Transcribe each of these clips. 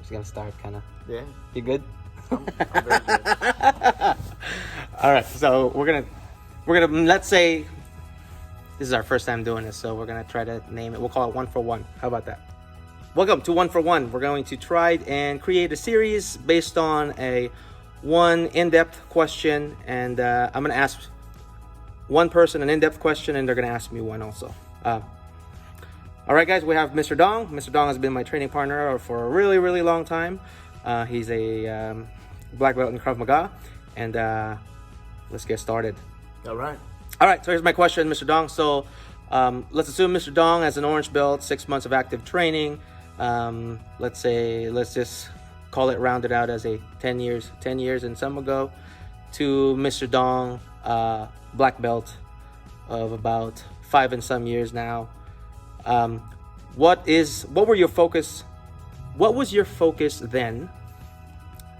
just gonna start kind of. Yeah. You good? I'm very good. All right, so we're gonna let's say this is our first time doing this, so we're gonna try to name it. We'll call it 1 for 1. How about that? Welcome to 1 for 1. We're going to try and create a series based on one in-depth question, and I'm gonna ask one person an in-depth question, and they're gonna ask me one also. All right, guys, we have Mr. Dong. Mr. Dong has been my training partner for a really, really long time. He's a black belt in Krav Maga, and let's get started. All right. All right, so here's my question, Mr. Dong. So let's assume Mr. Dong has an orange belt, 6 months of active training. Let's just call it rounded out as a 10 years and some ago, to Mr. Dong, black belt of about 5 and some years now. What was your focus then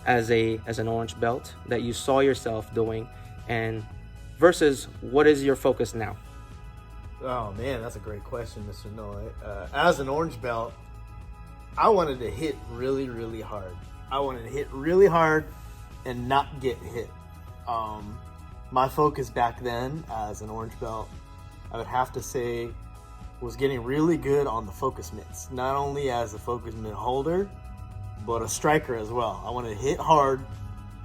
as an orange belt that you saw yourself doing, and versus what is your focus now? Oh man, that's a great question, Mr. Noy. As an orange belt, I wanted to hit really, really hard. I wanted to hit really hard and not get hit. My focus back then as an orange belt, I would have to say, was getting really good on the focus mitts. Not only as a focus mitt holder, but a striker as well. I wanted to hit hard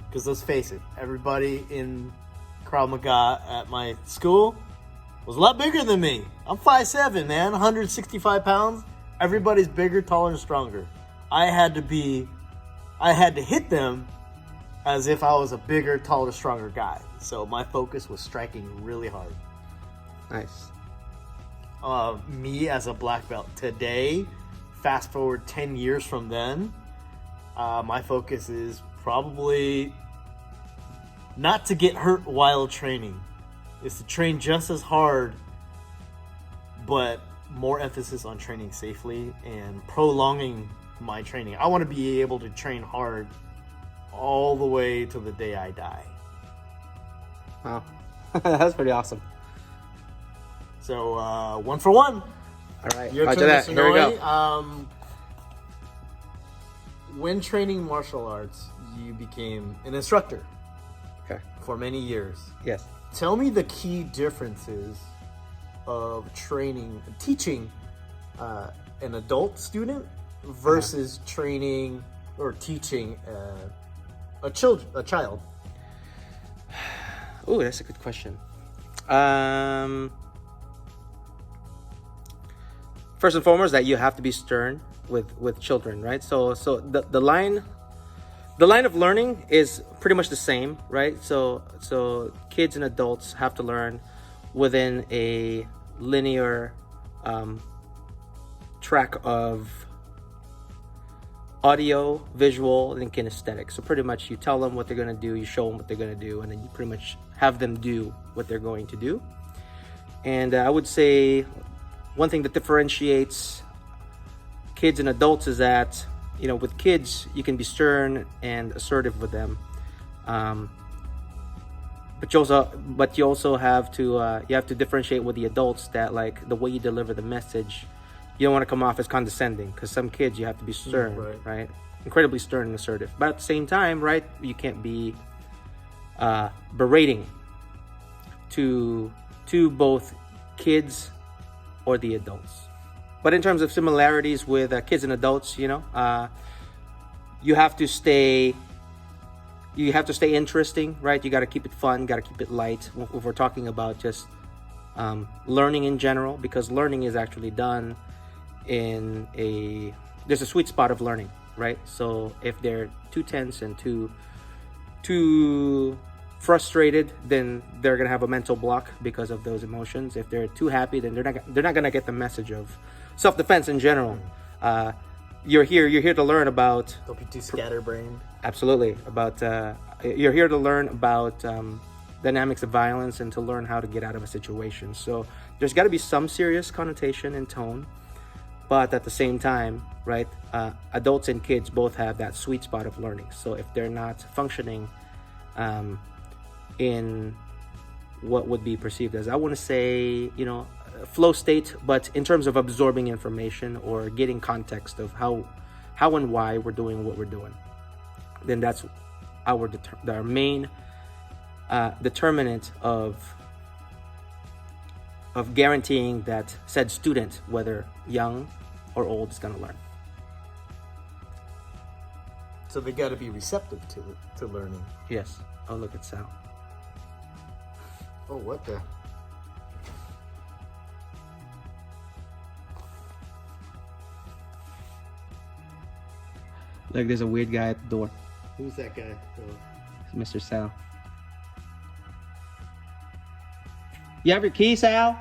because let's face it, everybody in Krav Maga at my school was a lot bigger than me. I'm 5'7", man, 165 pounds. Everybody's bigger, taller, and stronger. I had to hit them as if I was a bigger, taller, stronger guy. So my focus was striking really hard. Nice. Me as a black belt today, fast forward 10 years from then, my focus is probably not to get hurt while training. It's to train just as hard, but more emphasis on training safely and prolonging my training. I want to be able to train hard all the way to the day I die. Wow. That's pretty awesome. So 1 for 1. All right. Your Roger turn, that. Mr. Here we Noy. go. When training martial arts, you became an instructor Okay. for many years. Yes. Tell me the key differences of teaching an adult student versus training or teaching a child. Oh, that's a good question. First and foremost, that you have to be stern with children, right? So the line of learning is pretty much the same, right? So kids and adults have to learn within a linear track of audio, visual, and kinesthetic. So pretty much you tell them what they're going to do, you show them what they're going to do, and then you pretty much have them do what they're going to do. And I would say one thing that differentiates kids and adults is that, with kids, you can be stern and assertive with them. But you also have to differentiate with the adults that, like, the way you deliver the message, you don't want to come off as condescending, because some kids you have to be stern, right? Incredibly stern and assertive. But at the same time, right, you can't be berating to both kids or the adults. But in terms of similarities with kids and adults, you have to stay interesting, right? You got to keep it fun, got to keep it light if we're talking about just learning in general, because learning is actually done there's a sweet spot of learning, right? So if they're too tense and too frustrated, then they're gonna have a mental block because of those emotions. If they're too happy, then they're not gonna get the message of self-defense in general. You're here to learn about. Don't be too scatterbrained. Absolutely. You're here to learn about dynamics of violence and to learn how to get out of a situation. So there's got to be some serious connotation and tone, but at the same time, right, adults and kids both have that sweet spot of learning. So if they're not functioning in what would be perceived as, I want to say, flow state, but in terms of absorbing information or getting context of how how and why we're doing what we're doing, then that's our main determinant of guaranteeing that said student, whether young or old, is going to learn. So they got to be receptive to learning. Yes. Oh, look at Sal. Oh, what the? Like, there's a weird guy at the door. Who's that guy? Oh. It's Mr. Sal. You have your key, Sal?